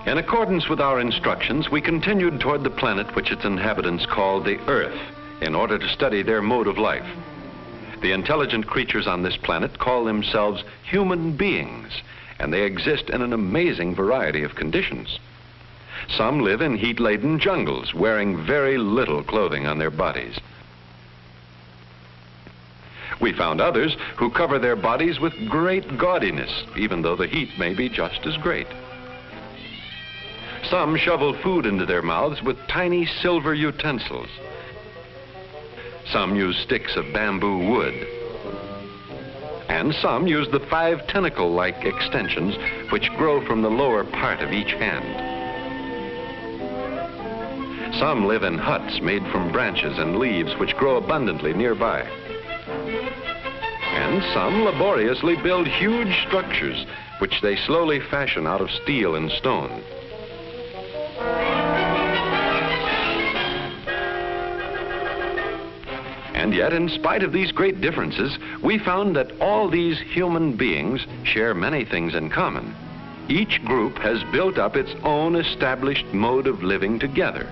In accordance with our instructions, we continued toward the planet which its inhabitants call the Earth, in order to study their mode of life. The intelligent creatures on this planet call themselves human beings, and they exist in an amazing variety of conditions. Some live in heat-laden jungles, wearing very little clothing on their bodies. We found others who cover their bodies with great gaudiness, even though the heat may be just as great. Some shovel food into their mouths with tiny silver utensils. Some use sticks of bamboo wood. And some use the 5 tentacle-like extensions which grow from the lower part of each hand. Some live in huts made from branches and leaves which grow abundantly nearby. And some laboriously build huge structures which they slowly fashion out of steel and stone. And yet, in spite of these great differences, we found that all these human beings share many things in common. Each group has built up its own established mode of living together,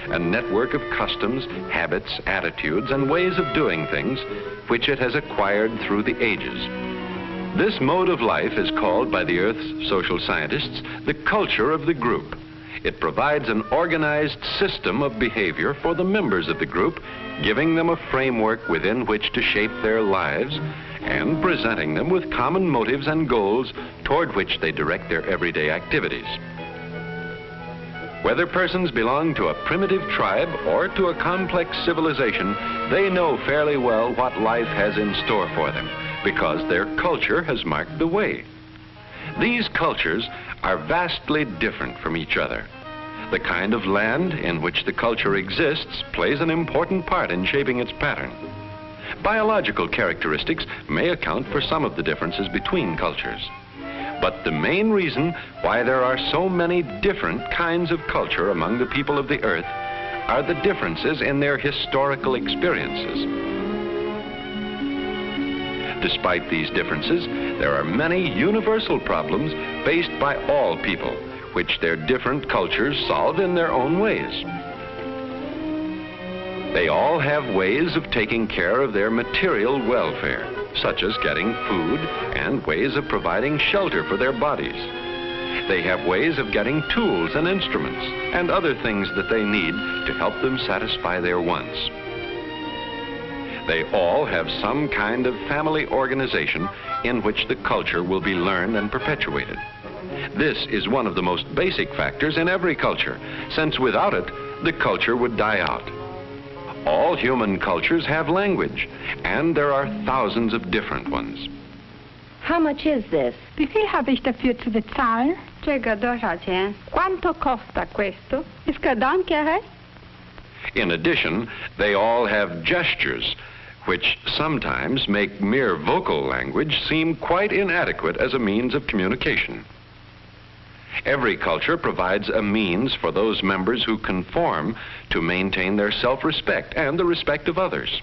a network of customs, habits, attitudes, and ways of doing things which it has acquired through the ages. This mode of life is called by the Earth's social scientists the culture of the group. It provides an organized system of behavior for the members of the group, giving them a framework within which to shape their lives and presenting them with common motives and goals toward which they direct their everyday activities. Whether persons belong to a primitive tribe or to a complex civilization, they know fairly well what life has in store for them because their culture has marked the way. These cultures are vastly different from each other. The kind of land in which the culture exists plays an important part in shaping its pattern. Biological characteristics may account for some of the differences between cultures. But the main reason why there are so many different kinds of culture among the people of the Earth are the differences in their historical experiences. Despite these differences, there are many universal problems faced by all people, which their different cultures solve in their own ways. They all have ways of taking care of their material welfare, such as getting food and ways of providing shelter for their bodies. They have ways of getting tools and instruments and other things that they need to help them satisfy their wants. They all have some kind of family organization in which the culture will be learned and perpetuated. This is one of the most basic factors in every culture, since without it, the culture would die out. All human cultures have language, and there are thousands of different ones. How much is this? Wie viel habe ich dafür zu bezahlen? 这个多少钱? Quanto costa questo? इसका दाम क्या है? In addition, they all have gestures, which sometimes make mere vocal language seem quite inadequate as a means of communication. Every culture provides a means for those members who conform to maintain their self-respect and the respect of others.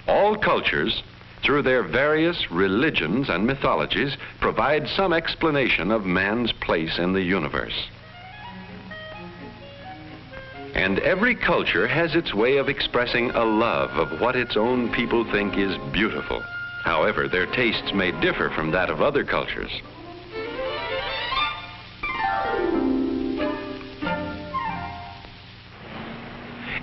All cultures, through their various religions and mythologies, provide some explanation of man's place in the universe. And every culture has its way of expressing a love of what its own people think is beautiful. However, their tastes may differ from that of other cultures.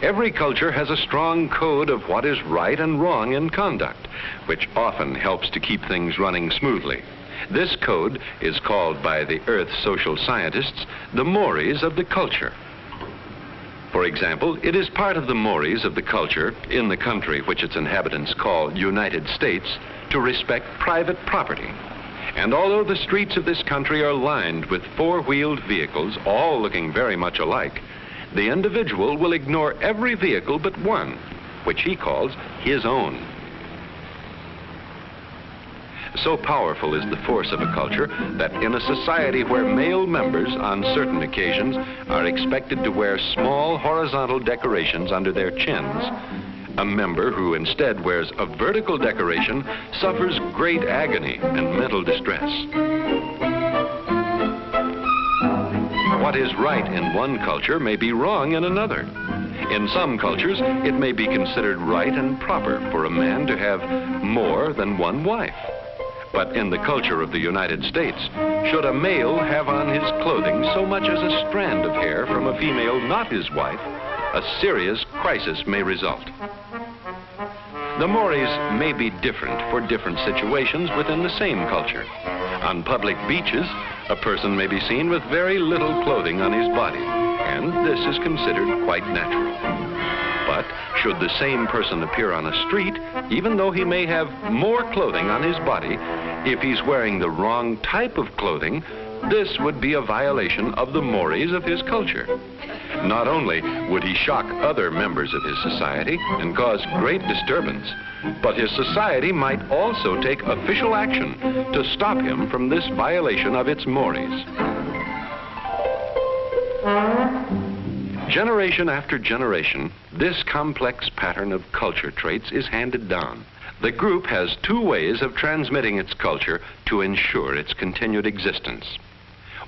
Every culture has a strong code of what is right and wrong in conduct, which often helps to keep things running smoothly. This code is called by the Earth's social scientists the mores of the culture. For example, it is part of the mores of the culture in the country which its inhabitants call United States to respect private property. And although the streets of this country are lined with four-wheeled vehicles, all looking very much alike, the individual will ignore every vehicle but one, which he calls his own. So powerful is the force of a culture that in a society where male members on certain occasions are expected to wear small horizontal decorations under their chins, a member who instead wears a vertical decoration suffers great agony and mental distress. What is right in one culture may be wrong in another. In some cultures, it may be considered right and proper for a man to have more than one wife. But in the culture of the United States, should a male have on his clothing so much as a strand of hair from a female not his wife, a serious crisis may result. The mores may be different for different situations within the same culture. On public beaches, a person may be seen with very little clothing on his body, and this is considered quite natural. But should the same person appear on a street, even though he may have more clothing on his body, if he's wearing the wrong type of clothing, this would be a violation of the mores of his culture. Not only would he shock other members of his society and cause great disturbance, but his society might also take official action to stop him from this violation of its mores. Generation after generation, this complex pattern of culture traits is handed down. The group has two ways of transmitting its culture to ensure its continued existence.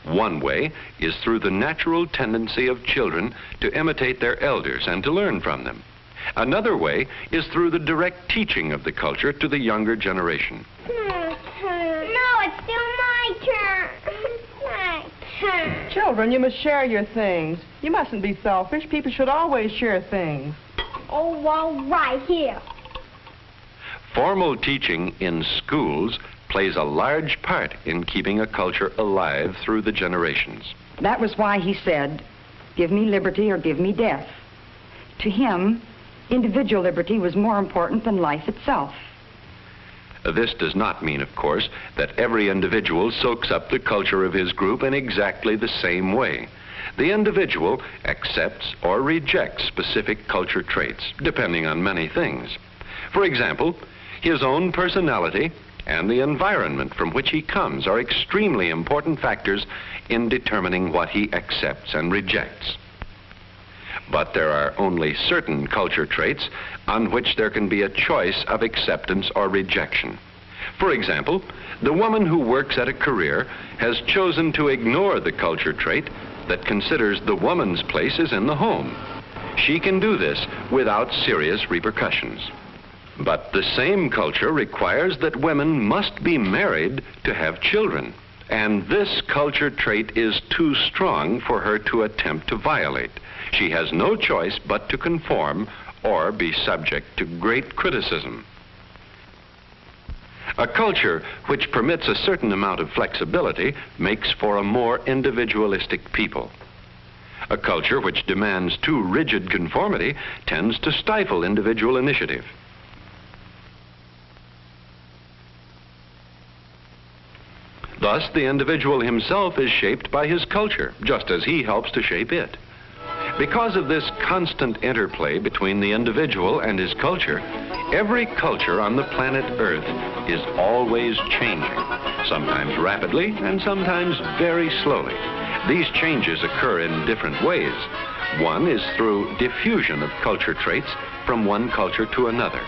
One way is through the natural tendency of children to imitate their elders and to learn from them. Another way is through the direct teaching of the culture to the younger generation. No, it's still my turn. My turn. Children, you must share your things. You mustn't be selfish. People should always share things. Oh, all right, here. Formal teaching in schools plays a large part in keeping a culture alive through the generations. That was why he said, "Give me liberty or give me death." To him, individual liberty was more important than life itself. This does not mean, of course, that every individual soaks up the culture of his group in exactly the same way. The individual accepts or rejects specific culture traits, depending on many things. For example, his own personality and the environment from which he comes are extremely important factors in determining what he accepts and rejects. But there are only certain culture traits on which there can be a choice of acceptance or rejection. For example, the woman who works at a career has chosen to ignore the culture trait that considers the woman's place is in the home. She can do this without serious repercussions. But the same culture requires that women must be married to have children, and this culture trait is too strong for her to attempt to violate. She has no choice but to conform or be subject to great criticism. A culture which permits a certain amount of flexibility makes for a more individualistic people. A culture which demands too rigid conformity tends to stifle individual initiative. Thus, the individual himself is shaped by his culture, just as he helps to shape it. Because of this constant interplay between the individual and his culture, every culture on the planet Earth is always changing, sometimes rapidly and sometimes very slowly. These changes occur in different ways. One is through diffusion of culture traits from one culture to another.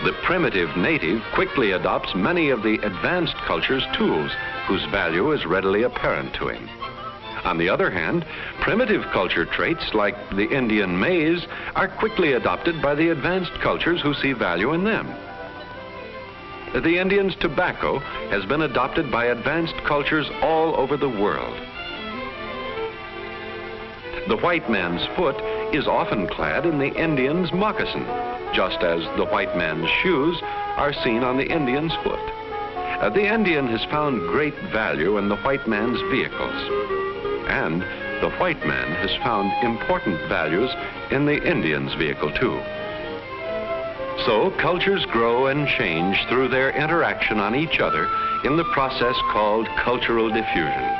The primitive native quickly adopts many of the advanced culture's tools, whose value is readily apparent to him. On the other hand, primitive culture traits like the Indian maize are quickly adopted by the advanced cultures who see value in them. The Indian's tobacco has been adopted by advanced cultures all over the world. The white man's foot is often clad in the Indian's moccasin, just as the white man's shoes are seen on the Indian's foot. The Indian has found great value in the white man's vehicles, and the white man has found important values in the Indian's vehicle too. So cultures grow and change through their interaction on each other in the process called cultural diffusion.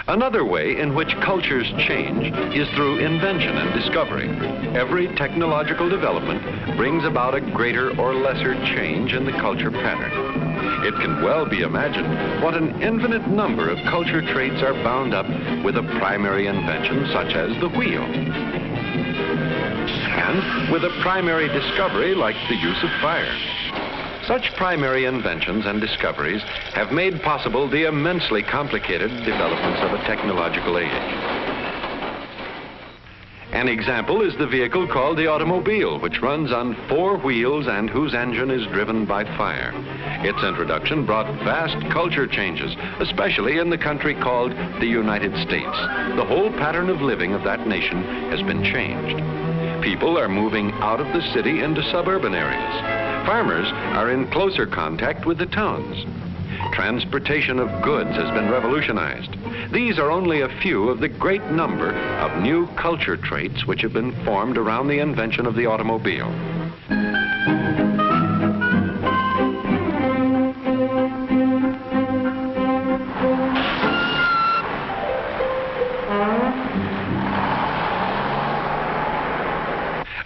Another way in which cultures change is through invention and discovery. Every technological development brings about a greater or lesser change in the culture pattern. It can well be imagined what an infinite number of culture traits are bound up with a primary invention such as the wheel, and with a primary discovery like the use of fire. Such primary inventions and discoveries have made possible the immensely complicated developments of a technological age. An example is the vehicle called the automobile, which runs on 4 wheels and whose engine is driven by fire. Its introduction brought vast culture changes, especially in the country called the United States. The whole pattern of living of that nation has been changed. People are moving out of the city into suburban areas. Farmers are in closer contact with the towns. Transportation of goods has been revolutionized. These are only a few of the great number of new culture traits which have been formed around the invention of the automobile.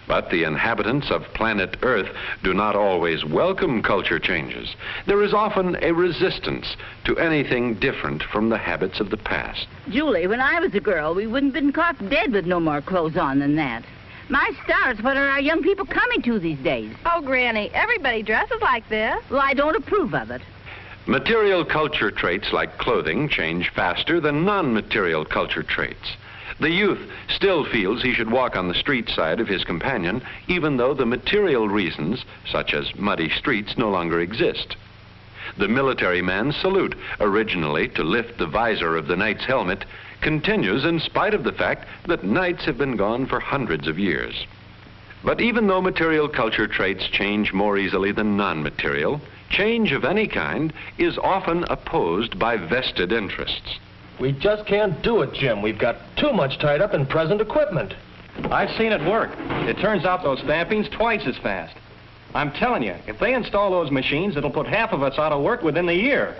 But the inhabitants of planet Earth do not always welcome culture changes. There is often a resistance to anything different from the habits of the past. Julie, when I was a girl, we wouldn't have been caught dead with no more clothes on than that. My stars, what are our young people coming to these days? Oh, Granny, everybody dresses like this. Well, I don't approve of it. Material culture traits like clothing change faster than non-material culture traits. The youth still feels he should walk on the street side of his companion, even though the material reasons, such as muddy streets, no longer exist. The military man's salute, originally to lift the visor of the knight's helmet, continues in spite of the fact that knights have been gone for hundreds of years. But even though material culture traits change more easily than non-material, change of any kind is often opposed by vested interests. We just can't do it, Jim. We've got too much tied up in present equipment. I've seen it work. It turns out those stampings twice as fast. I'm telling you, if they install those machines, it'll put half of us out of work within the year.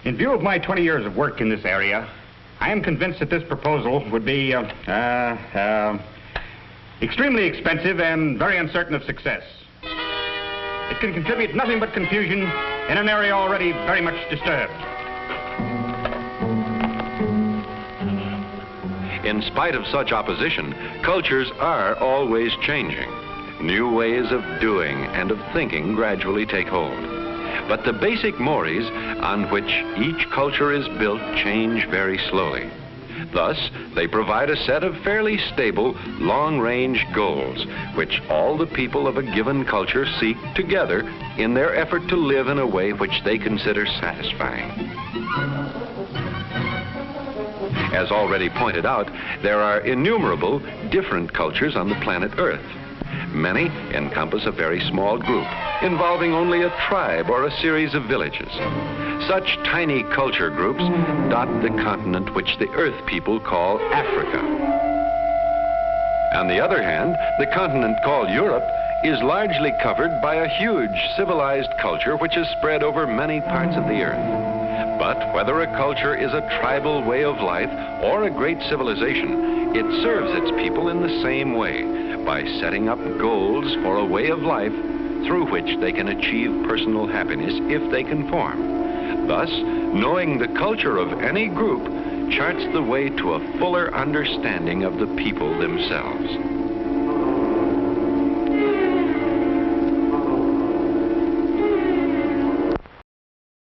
In view of my 20 years of work in this area, I am convinced that this proposal would be extremely expensive and very uncertain of success. It can contribute nothing but confusion in an area already very much disturbed. In spite of such opposition, cultures are always changing. New ways of doing and of thinking gradually take hold. But the basic mores on which each culture is built change very slowly. Thus, they provide a set of fairly stable, long-range goals, which all the people of a given culture seek together in their effort to live in a way which they consider satisfying. As already pointed out, there are innumerable different cultures on the planet Earth. Many encompass a very small group, involving only a tribe or a series of villages. Such tiny culture groups dot the continent which the Earth people call Africa. On the other hand, the continent called Europe is largely covered by a huge civilized culture which is spread over many parts of the Earth. But whether a culture is a tribal way of life or a great civilization, it serves its people in the same way, by setting up goals for a way of life through which they can achieve personal happiness if they conform. Thus, knowing the culture of any group charts the way to a fuller understanding of the people themselves.